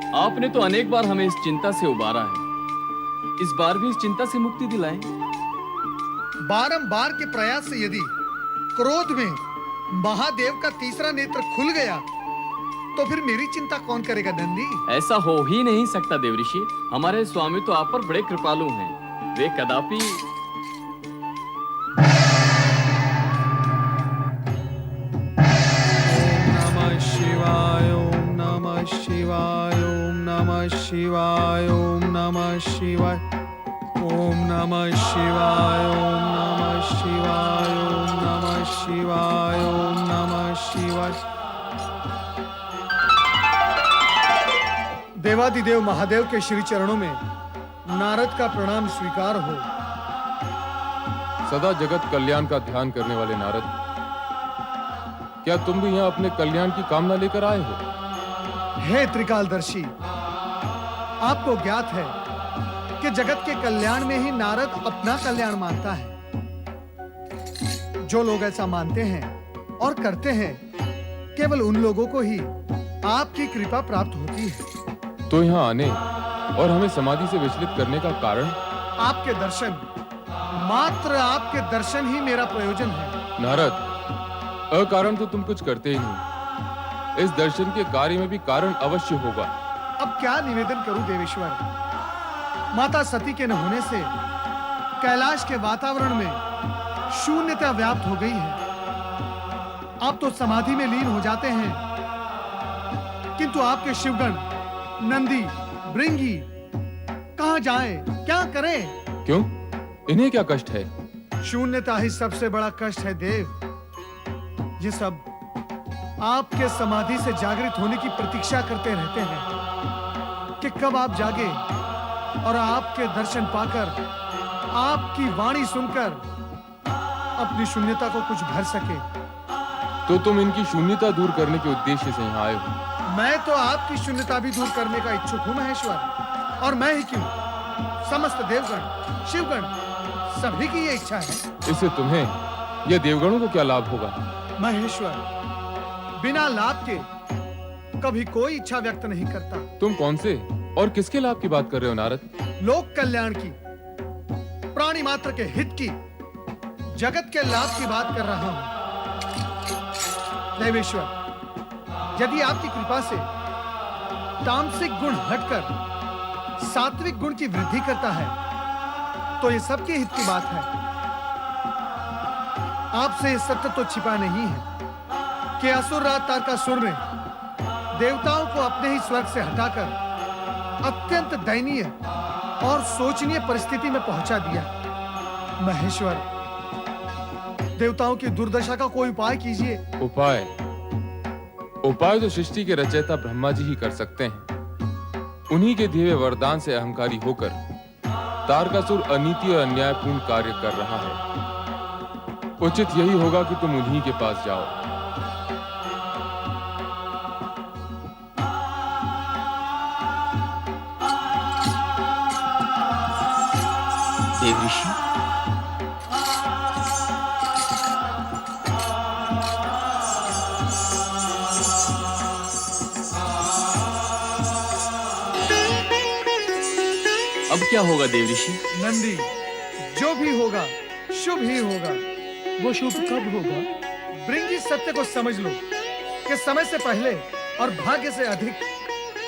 आपने तो अनेक बार हमें इस चिंता से उबारा है, इस बार भी इस चिंता से मुक्ति दिलाएं।
बारंबार के प्रयास से यदि क्रोध में महादेव का तीसरा नेत्र खुल गया तो फिर मेरी चिंता कौन करेगा नंदी?
ऐसा हो ही नहीं सकता देवऋषि। हमारे स्वामी तो आप पर बड़े कृपालु हैं। वे कदापि
नमः शिवाय ओम नमः शिवाय ओम नमः शिवाय ओम नमः शिवाय ओम नमः शिवाय ओम नमः शिवाय ओम नमः शिवाय ओम नमः शिवाय।
देवादिदेव महादेव के श्री चरणों में नारद का प्रणाम स्वीकार हो।
सदा जगत कल्याण का ध्यान करने वाले नारद, क्या तुम भी यहाँ अपने कल्याण की कामना लेकर आए हो?
हे त्रिकालदर्शी, आपको ज्ञात है कि जगत के कल्याण में ही नारद अपना कल्याण मानता है। जो लोग ऐसा मानते हैं और करते हैं, केवल उन लोगों को ही आपकी कृपा प्राप्त होती है।
तो यहाँ आने और हमें समाधि से विचलित करने का कारण?
आपके दर्शन, मात्र आपके दर्शन ही मेरा प्रयोजन है।
नारद, अकारण तो तुम कुछ करते ही नहीं। इस दर्शन के कार्य में भी कारण अवश्य होगा।
अब क्या निवेदन करूं देवेश्वर? माता सती के न होने से कैलाश के वातावरण में शून्यता व्याप्त हो गई है। आप तो समाधि में लीन हो जाते हैं, किंतु आपके शिवगण नंदी, भृंगी कहां जाएं, क्या करें?
क्यों? इन्हें क्या कष्ट है?
शून्यता ही सबसे बड़ा कष्ट है देव। ये सब आपके समाधि से जागृत होने की प्रतीक्षा करते रहते हैं कि कब आप जागे और आपके दर्शन पाकर, आपकी वाणी सुनकर अपनी शून्यता को कुछ भर सके।
तो तुम इनकी शून्यता दूर करने के उद्देश्य से यहाँ आए हो?
मैं तो आपकी शून्यता भी दूर करने का इच्छुक हूं महेश्वर। और मैं ही क्यों, समस्त देवगण, शिवगण, सभी की ये इच्छा है।
इससे तुम्हें या देवगणों को क्या लाभ होगा?
महेश्वर, बिना लाभ के कभी कोई इच्छा व्यक्त नहीं करता।
तुम कौन से और किसके लाभ की बात कर रहे हो नारद?
लोक कल्याण की, प्राणी मात्र के हित की, जगत के लाभ की बात कर रहा हूं। देवेश्वर, यदि आपकी कृपा से तामसिक गुण हटकर सात्विक गुण की वृद्धि करता है तो ये सबके हित की बात है। आपसे सत्य तो छिपा नहीं है कि असुर राज तारकासुर ने देवताओं को अपने ही स्वर्ग से हटाकर अत्यंत दयनीय और शोचनीय परिस्थिति में पहुंचा दिया। महेश्वर, देवताओं की दुर्दशा का कोई उपाय कीजिए।
उपाय? उपाय तो सृष्टि के रचयिता ब्रह्मा जी ही कर सकते हैं। उन्हीं के दिए वरदान से अहंकारी होकर तारकासुर अनीति और अन्यायपूर्ण कार्य कर रहा है। उचित यही होगा कि तुम उन्हीं के पास जाओ।
देवऋषि,
अब क्या होगा देवऋषि?
नंदी, जो भी होगा शुभ ही होगा।
वो शुभ कब होगा?
भृंगी, सत्य को समझ लो कि समय से पहले और भाग्य से अधिक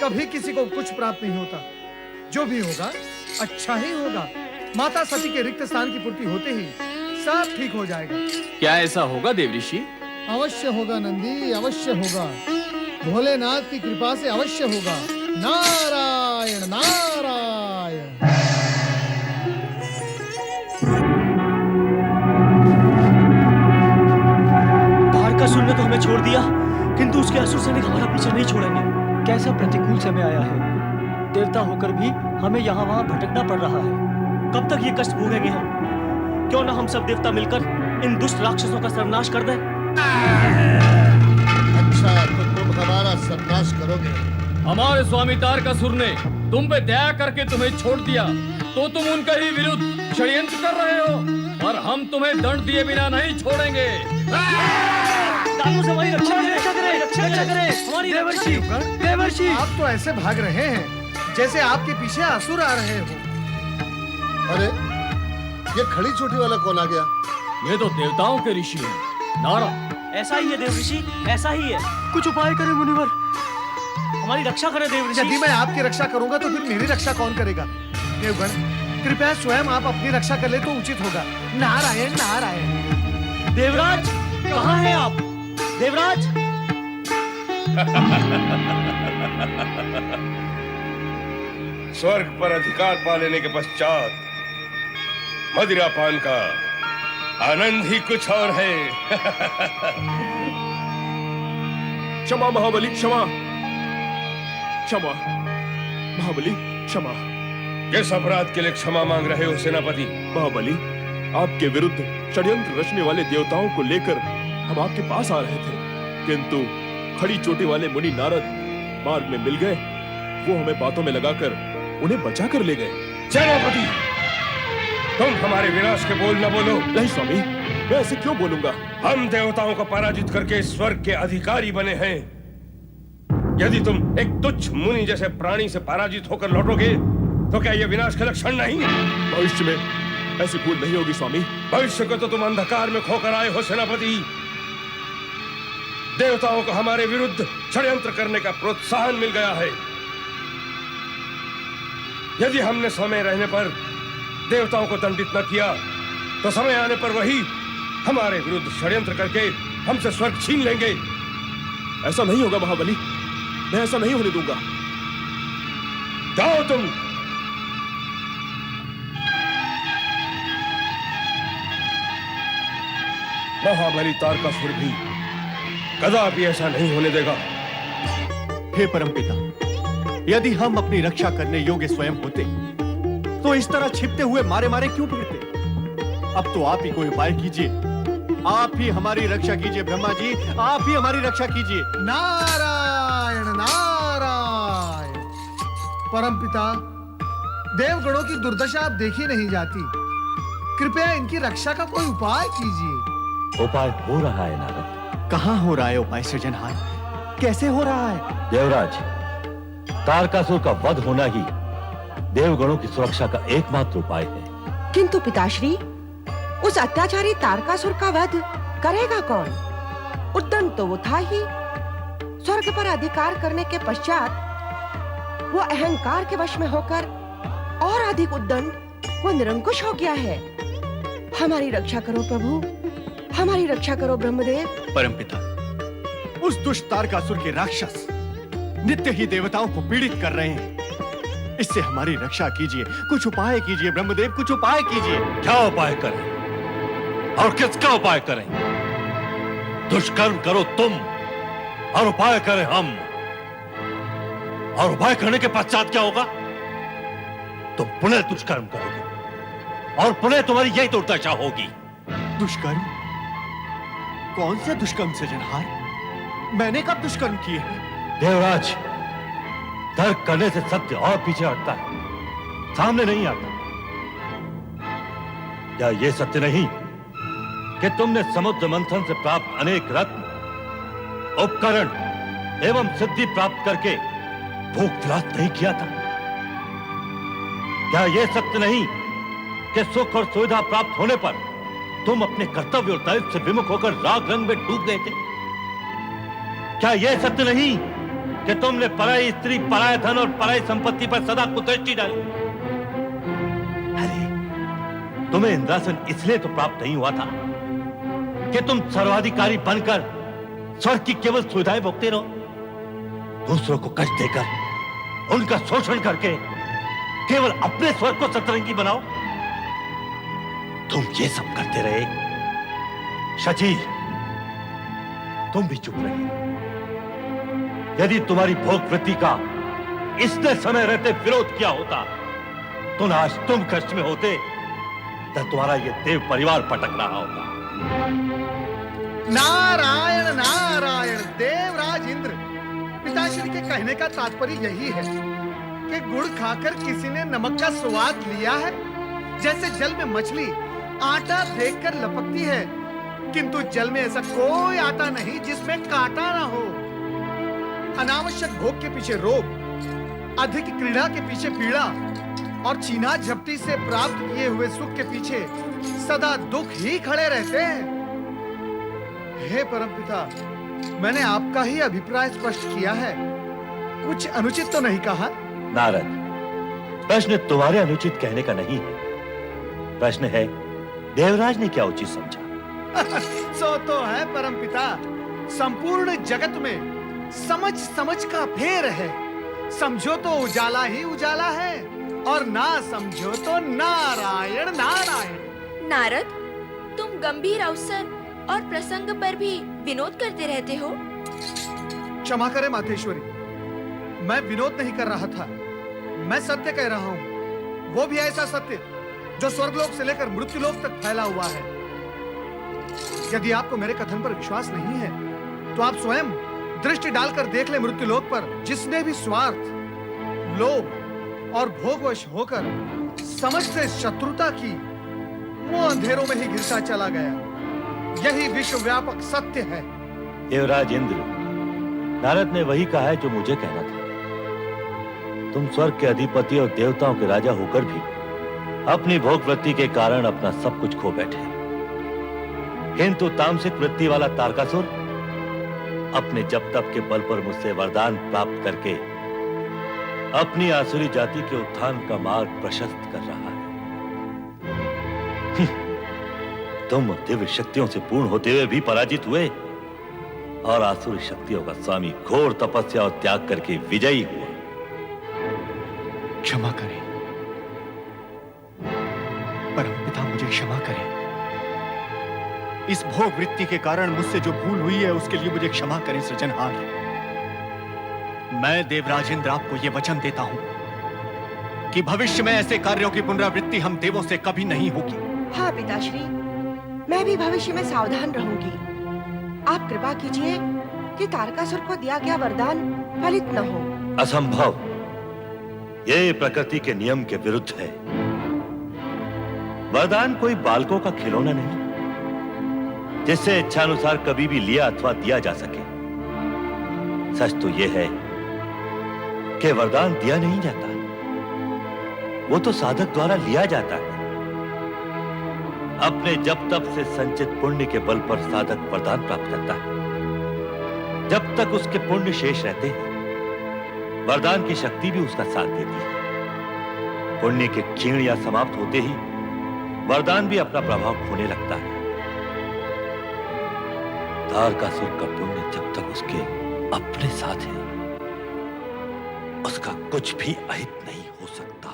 कभी किसी को कुछ प्राप्त नहीं होता। जो भी होगा अच्छा ही होगा। माता सती के रिक्त स्थान की पूर्ति होते ही सब ठीक हो जाएगा।
क्या ऐसा होगा देवऋषि?
अवश्य होगा नंदी, अवश्य होगा। भोलेनाथ की कृपा से अवश्य होगा। नारायण नारायण।
तारकासुर ने तो हमें छोड़ दिया, किंतु उसके असुर सैनिक हमारा पीछा नहीं छोड़ेंगे।
कैसा प्रतिकूल समय आया है। देवता होकर भी हमें यहाँ वहाँ भटकना पड़ रहा है।
कब तक ये कष्ट भोगेंगे हम? क्यों ना हम सब देवता मिलकर इन दुष्ट राक्षसों का सर्वनाश कर दें?
अच्छा, तो तुम हमारा सर्वनाश करोगे?
हमारे स्वामी तारकासुर ने तुम पे दया करके तुम्हें छोड़ दिया, तो तुम उनके ही विरुद्ध षड्यंत्र कर रहे हो। और हम तुम्हें दंड दिए बिना नहीं छोड़ेंगे।
दानों से हमारी रक्षा करें।
रक्षा करें हमारी देवर्षि देवर्षि।
आप तो ऐसे भाग रहे हैं जैसे आपके पीछे असुर आ रहे हो।
अरे ये खड़ी चोटी वाला कौन आ गया?
ये तो देवताओं के ऋषि हैं। नारद।
ऐसा ही है देवऋषि, ऐसा ही है।
कुछ उपाय करें मुनिवर,
हमारी रक्षा करें देवऋषि।
यदि मैं आपकी रक्षा करूंगा तो फिर मेरी रक्षा कौन करेगा? देवगण, कृपया स्वयं आप अपनी रक्षा कर ले तो उचित होगा। नारायण नारायण।
देवराज, कहाँ हैं आप? देवराज।
स्वर्ग पर अधिकार पा लेने के पश्चात मदिरा पान का आनंद ही कुछ और है।
क्षमा महाबली, क्षमा क्षमा महाबली, क्षमा।
किस अपराध के लिए क्षमा मांग रहे हो सेनापति?
महाबली, आपके विरुद्ध षड्यंत्र रचने वाले देवताओं को लेकर हम आपके पास आ रहे थे, किंतु खड़ी चोटी वाले मुनि नारद मार्ग में मिल गए। वो हमें बातों में लगाकर उन्हें बचा कर ले गए।
सेनापति, तुम हमारे विनाश के बोल न बोलो।
नहीं स्वामी, मैं ऐसे क्यों बोलूंगा?
हम देवताओं को पराजित करके स्वर्ग के अधिकारी बने हैं। यदि तुम एक तुच्छ मुनि जैसे प्राणी से पराजित होकर लौटोगे तो क्या यह विनाश का लक्षण नहीं?
भविष्य में ऐसी भूल नहीं होगी स्वामी।
भविष्य को तो तुम अंधकार में खोकर आए हो सेनापति। देवताओं को हमारे विरुद्ध षड्यंत्र करने का प्रोत्साहन मिल गया है। यदि हमने समय रहने पर देवताओं को दंडित न किया तो समय आने पर वही हमारे विरुद्ध षड्यंत्र करके हमसे स्वर्ग छीन लेंगे।
ऐसा नहीं होगा महाबली, मैं ऐसा नहीं होने दूंगा।
जाओ तुम। महाबली तारकासुर भी कदापि ऐसा नहीं होने देगा।
हे परमपिता, यदि हम अपनी रक्षा करने योग्य स्वयं होते तो इस तरह छिपते हुए मारे मारे क्यों फिरते? अब तो आप ही कोई उपाय कीजिए, आप ही हमारी रक्षा कीजिए। ब्रह्मा जी, आप ही हमारी रक्षा कीजिए।
नारायण नारायण। परमपिता, देवगणों की दुर्दशा अब देखी नहीं जाती, कृपया इनकी रक्षा का कोई उपाय कीजिए।
उपाय हो रहा है नारद।
कहाँ हो रहा है उपाय सृजनहार? कैसे हो रहा है?
देवराज, तारकासुर का वध होना ही देवगणों की सुरक्षा का एकमात्र उपाय है।
किंतु पिताश्री, उस अत्याचारी तारकासुर का वध करेगा कौन? उद्दंड तो वो था ही। स्वर्ग पर अधिकार करने के पश्चात वो अहंकार के वश में होकर और अधिक उद्दंड, वो निरंकुश हो गया है। हमारी रक्षा करो प्रभु, हमारी रक्षा करो ब्रह्मदेव।
परमपिता, उस दुष्ट तारकासुर के राक्षस नित्य ही देवताओं को पीड़ित कर रहे हैं। इससे हमारी रक्षा कीजिए, कुछ उपाय कीजिए ब्रह्मदेव, कुछ उपाय कीजिए।
क्या उपाय करें और किसका उपाय करें? दुष्कर्म करो तुम और उपाय करें हम। और उपाय करने के पश्चात क्या होगा? तुम पुनः दुष्कर्म करोगे और पुनः तुम्हारी यही दुर्दशा होगी।
दुष्कर्म? कौन से दुष्कर्म सृजनहार? मैंने कब दुष्कर्म किए हैं?
देवराज, तर्क करने से सत्य और पीछे हटता है, सामने नहीं आता। क्या यह सत्य नहीं कि तुमने समुद्र मंथन से प्राप्त अनेक रत्न, उपकरण एवं सिद्धि प्राप्त करके भूख विलास नहीं किया था? क्या यह सत्य नहीं कि सुख और सुविधा प्राप्त होने पर तुम अपने कर्तव्य और दायित्व से विमुख होकर राग रंग में डूब गए थे? क्या यह सत्य नहीं कि तुमने पराई स्त्री, पराया धन और पराई संपत्ति पर सदा कुदृष्टि डाली? अरे, तुम्हें इंद्रासन इसलिए तो प्राप्त नहीं हुआ था कि तुम सर्वाधिकारी बनकर स्वर्ग की केवल सुविधाएं भोगते रहो, दूसरों को कष्ट देकर, उनका शोषण करके केवल अपने स्वर्ग को सतरंगी बनाओ। तुम ये सब करते रहे। शची, तुम भी चुप रहे। यदि तुम्हारी भोग वृत्ति का इसने समय रहते विरोध किया होता तो न आज तुम कष्ट में होते, तो तुम्हारा ये देव परिवार पटक रहा होता।
नारायण नारायण। देवराज इंद्र, पिताश्री के कहने का तात्पर्य यही है कि गुड़ खाकर किसी ने नमक का स्वाद लिया है। जैसे जल में मछली आटा देखकर लपकती है, किंतु जल में ऐसा कोई आटा नहीं जिसमें कांटा ना हो। अनावश्यक भोग के पीछे रोग, अधिक क्रीड़ा के पीछे पीड़ा और चीना झपटी से प्राप्त किए हुए सुख के पीछे सदा दुख ही खड़े रहते हैं। हे परमपिता, मैंने आपका ही अभिप्राय स्पष्ट किया है, कुछ अनुचित तो नहीं कहा?
नारद, प्रश्न तुम्हारे अनुचित कहने का नहीं है, प्रश्न है देवराज ने क्या उचित समझा।
सो तो है परमपिता, संपूर्ण जगत में समझ समझ का फेर है। समझो तो उजाला ही उजाला है और ना समझो तो नारायण नारायण।
नारद, तुम गंभीर अवसर और प्रसंग पर भी विनोद करते रहते हो।
क्षमा करें मातेश्वरी, मैं विनोद नहीं कर रहा था, मैं सत्य कह रहा हूं, वो भी ऐसा सत्य जो स्वर्गलोक से लेकर मृत्युलोक तक फैला हुआ है। यदि आपको मेरे कथन पर विश्वास नहीं है तो आप स्वयं दृष्टि डालकर देख ले मृत्युलोक पर। जिसने भी स्वार्थ, लोभ और भोगवश होकर समझ से शत्रुता की, वो अंधेरों में ही गिरता चला गया। यही विश्वव्यापक सत्य है।
देवराज इंद्र, नारद ने वही कहा है जो मुझे कहना था। तुम स्वर्ग के अधिपति और देवताओं के राजा होकर भी अपनी भोग वृत्ति के कारण अपना सब कुछ खो बैठे, किंतु तामसिक वृत्ति वाला तारकासुर अपने जप तप के बल पर मुझसे वरदान प्राप्त करके अपनी आसुरी जाति के उत्थान का मार्ग प्रशस्त कर रहा है। तुम दिव्य शक्तियों से पूर्ण होते हुए भी पराजित हुए और आसुरी शक्तियों का स्वामी घोर तपस्या और त्याग करके विजयी हुए।
क्षमा करें परमपिता, मुझे क्षमा करें। इस भोग वृत्ति के कारण मुझसे जो भूल हुई है उसके लिए मुझे क्षमा करें सृजनहार। मैं देवराज इंद्र आपको यह वचन देता हूं कि भविष्य में ऐसे कार्यों की पुनरावृत्ति हम देवों से कभी नहीं होगी।
हाँ पिताश्री, मैं भी भविष्य में सावधान रहूंगी। आप कृपा कीजिए कि तारकासुर को दिया गया वरदान फलित न हो।
असंभव, ये प्रकृति के नियम के विरुद्ध है। वरदान कोई बालकों का खिलौना नहीं जिससे इच्छानुसार कभी भी लिया अथवा दिया जा सके। सच तो यह है कि वरदान दिया नहीं जाता, वो तो साधक द्वारा लिया जाता है। अपने जप तप से संचित पुण्य के बल पर साधक वरदान प्राप्त करता है। जब तक उसके पुण्य शेष रहते हैं, वरदान की शक्ति भी उसका साथ देती है। पुण्य के क्षीण या समाप्त होते ही वरदान भी अपना प्रभाव खोने लगता है। तारकासुर का पुण्य जब तक उसके अपने साथ है, उसका कुछ भी अहित नहीं हो सकता।